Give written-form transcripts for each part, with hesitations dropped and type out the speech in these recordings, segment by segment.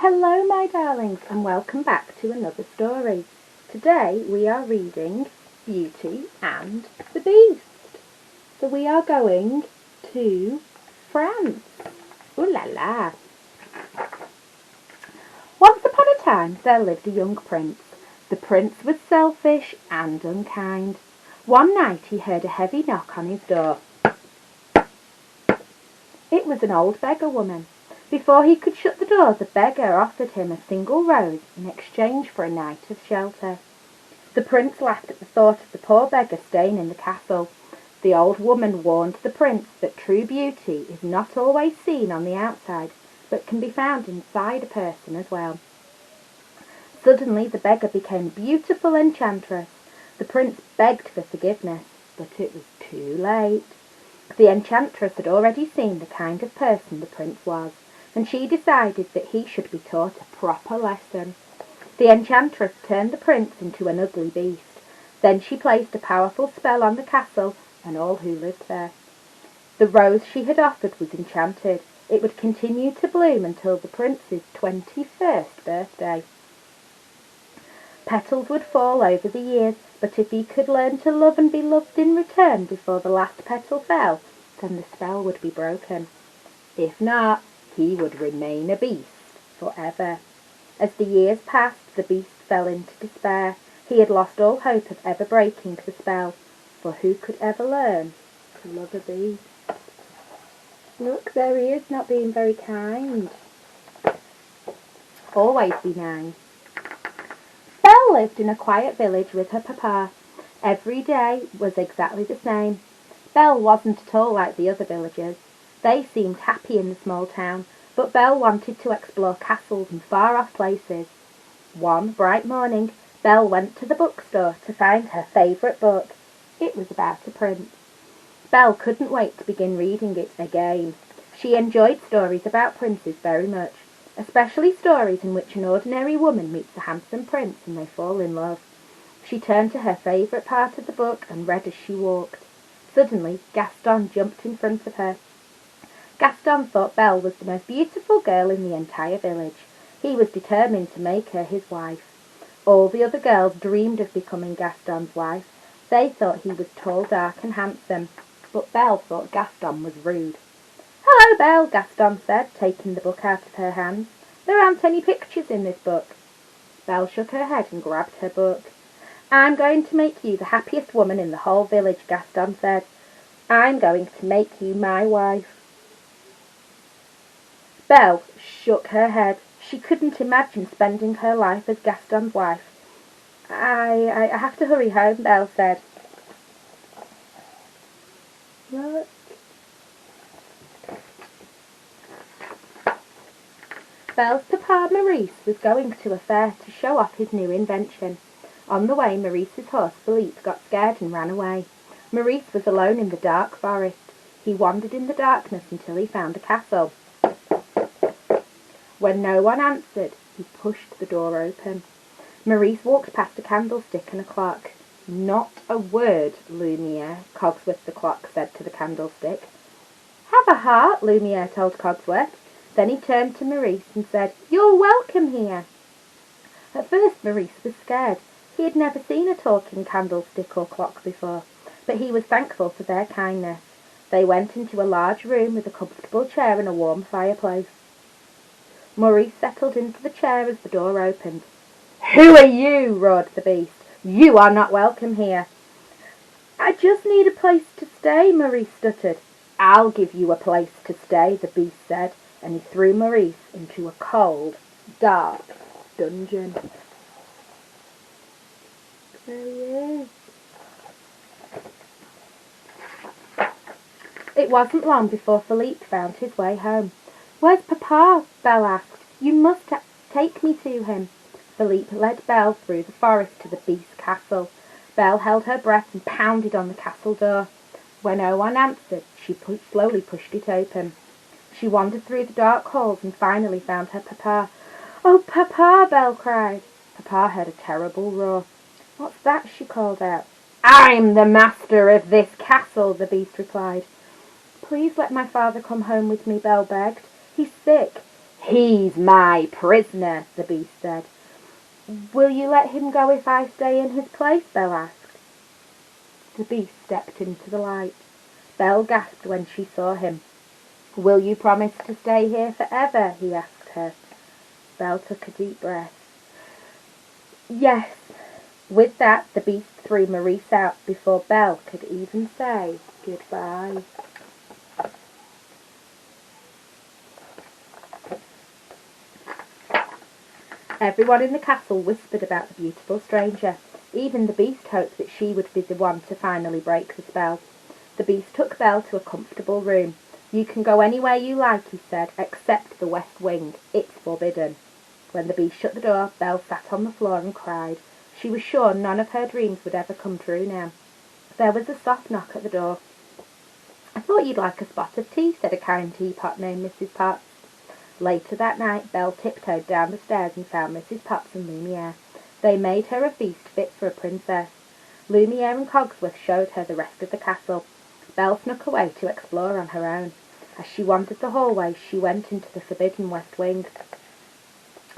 Hello my darlings and welcome back to another story. Today we are reading Beauty and the Beast. So we are going to France. Ooh la la. Once upon a time there lived a young prince. The prince was selfish and unkind. One night he heard a heavy knock on his door. It was an old beggar woman. Before he could shut the door, the beggar offered him a single rose in exchange for a night of shelter. The prince laughed at the thought of the poor beggar staying in the castle. The old woman warned the prince that true beauty is not always seen on the outside, but can be found inside a person as well. Suddenly the beggar became a beautiful enchantress. The prince begged for forgiveness, but it was too late. The enchantress had already seen the kind of person the prince was, and she decided that he should be taught a proper lesson. The enchantress turned the prince into an ugly beast. Then she placed a powerful spell on the castle and all who lived there. The rose she had offered was enchanted. It would continue to bloom until the prince's 21st birthday. Petals would fall over the years, but if he could learn to love and be loved in return before the last petal fell, then the spell would be broken. If not, he would remain a beast forever. As the years passed, the beast fell into despair. He had lost all hope of ever breaking the spell, for who could ever learn to love a beast? Look, there he is, not being very kind. Always be nice. Belle lived in a quiet village with her papa. Every day was exactly the same. Belle wasn't at all like the other villagers. They seemed happy in the small town, but Belle wanted to explore castles and far-off places. One bright morning, Belle went to the bookstore to find her favourite book. It was about a prince. Belle couldn't wait to begin reading it again. She enjoyed stories about princes very much, especially stories in which an ordinary woman meets a handsome prince and they fall in love. She turned to her favourite part of the book and read as she walked. Suddenly, Gaston jumped in front of her. Gaston thought Belle was the most beautiful girl in the entire village. He was determined to make her his wife. All the other girls dreamed of becoming Gaston's wife. They thought he was tall, dark and handsome, but Belle thought Gaston was rude. "Hello, Belle," Gaston said, taking the book out of her hands. "There aren't any pictures in this book." Belle shook her head and grabbed her book. "I'm going to make you the happiest woman in the whole village," Gaston said. "I'm going to make you my wife." Belle shook her head. She couldn't imagine spending her life as Gaston's wife. I have to hurry home," Belle said. Look. Belle's papa, Maurice, was going to a fair to show off his new invention. On the way, Maurice's horse, Philippe, got scared and ran away. Maurice was alone in the dark forest. He wandered in the darkness until he found a castle. When no one answered, he pushed the door open. Maurice walked past a candlestick and a clock. "Not a word, Lumiere," Cogsworth the clock said to the candlestick. "Have a heart," Lumiere told Cogsworth. Then he turned to Maurice and said, "You're welcome here." At first Maurice was scared. He had never seen a talking candlestick or clock before, but he was thankful for their kindness. They went into a large room with a comfortable chair and a warm fireplace. Maurice settled into the chair as the door opened. "Who are you?" roared the beast. "You are not welcome here." "I just need a place to stay," Maurice stuttered. "I'll give you a place to stay," the beast said, and he threw Maurice into a cold, dark dungeon. There he is. It wasn't long before Philippe found his way home. "Where's Papa?" Belle asked. "You must take me to him." Philippe led Belle through the forest to the beast's castle. Belle held her breath and pounded on the castle door. When no one answered, she slowly pushed it open. She wandered through the dark halls and finally found her papa. "Oh, Papa!" Belle cried. Papa heard a terrible roar. "What's that?" she called out. "I'm the master of this castle," the beast replied. "Please let my father come home with me," Belle begged. "He's sick." "He's my prisoner," the beast said. "Will you let him go if I stay in his place?" Belle asked. The beast stepped into the light. Belle gasped when she saw him. "Will you promise to stay here forever?" he asked her. Belle took a deep breath. "Yes." With that, the beast threw Maurice out before Belle could even say goodbye. Everyone in the castle whispered about the beautiful stranger. Even the beast hoped that she would be the one to finally break the spell. The beast took Belle to a comfortable room. "You can go anywhere you like," he said, "except the west wing. It's forbidden." When the beast shut the door, Belle sat on the floor and cried. She was sure none of her dreams would ever come true now. There was a soft knock at the door. "I thought you'd like a spot of tea," said a kind teapot named Mrs. Potts. Later that night, Belle tiptoed down the stairs and found Mrs. Potts and Lumiere. They made her a feast fit for a princess. Lumiere and Cogsworth showed her the rest of the castle. Belle snuck away to explore on her own. As she wandered the hallways, she went into the forbidden west wing.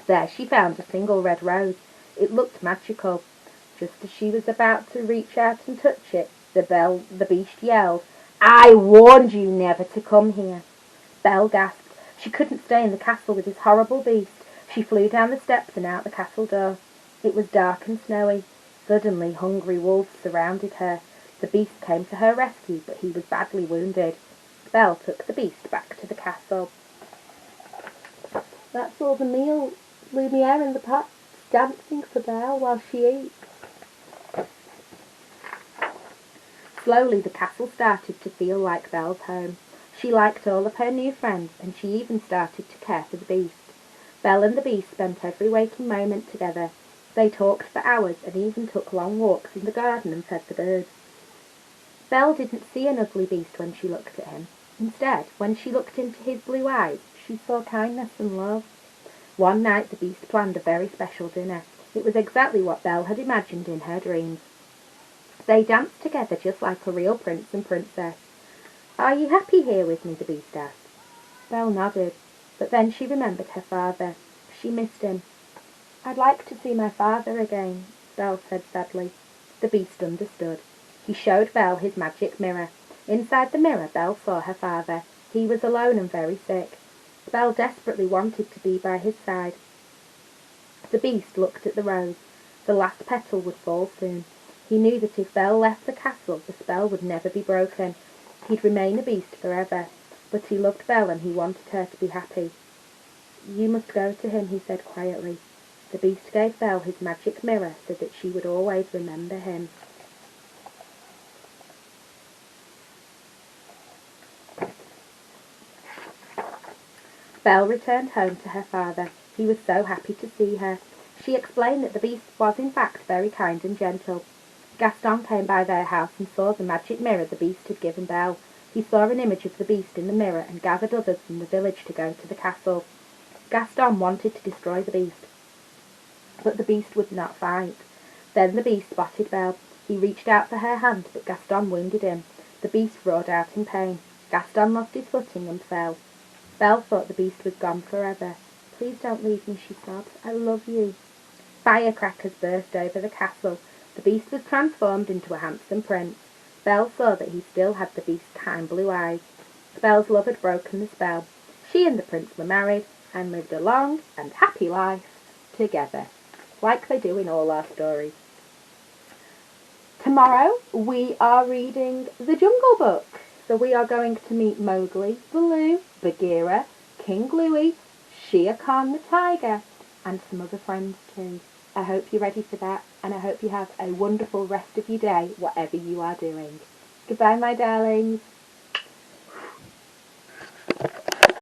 There she found a single red rose. It looked magical. Just as she was about to reach out and touch it, the beast yelled, "I warned you never to come here." Belle gasped. She couldn't stay in the castle with this horrible beast. She flew down the steps and out the castle door. It was dark and snowy. Suddenly, hungry wolves surrounded her. The beast came to her rescue, but he was badly wounded. Belle took the beast back to the castle. That's all the meal. Lumiere and the Pot's dancing for Belle while she eats. Slowly, the castle started to feel like Belle's home. She liked all of her new friends, and she even started to care for the beast. Belle and the beast spent every waking moment together. They talked for hours and even took long walks in the garden and fed the birds. Belle didn't see an ugly beast when she looked at him. Instead, when she looked into his blue eyes, she saw kindness and love. One night the beast planned a very special dinner. It was exactly what Belle had imagined in her dreams. They danced together just like a real prince and princess. "Are you happy here with me?" the beast asked. Belle nodded, but then she remembered her father. She missed him. "I'd like to see my father again," Belle said sadly. The beast understood. He showed Belle his magic mirror. Inside the mirror, Belle saw her father. He was alone and very sick. Belle desperately wanted to be by his side. The beast looked at the rose. The last petal would fall soon. He knew that if Belle left the castle, the spell would never be broken. He'd remain a beast forever. But he loved Belle and he wanted her to be happy. "You must go to him," he said quietly. The beast gave Belle his magic mirror so that she would always remember him. Belle returned home to her father. He was so happy to see her. She explained that the beast was in fact very kind and gentle. Gaston came by their house and saw the magic mirror the beast had given Belle. He saw an image of the beast in the mirror and gathered others from the village to go to the castle. Gaston wanted to destroy the beast, but the beast would not fight. Then the beast spotted Belle. He reached out for her hand, but Gaston wounded him. The beast roared out in pain. Gaston lost his footing and fell. Belle thought the beast was gone forever. "Please don't leave me," she sobbed. "I love you." Firecrackers burst over the castle. The beast was transformed into a handsome prince. Belle saw that he still had the beast's kind blue eyes. Belle's love had broken the spell. She and the prince were married and lived a long and happy life together, like they do in all our stories. Tomorrow we are reading The Jungle Book. So we are going to meet Mowgli, Baloo, Bagheera, King Louie, Shere Khan the tiger, and some other friends too. I hope you're ready for that, and I hope you have a wonderful rest of your day, whatever you are doing. Goodbye, my darlings.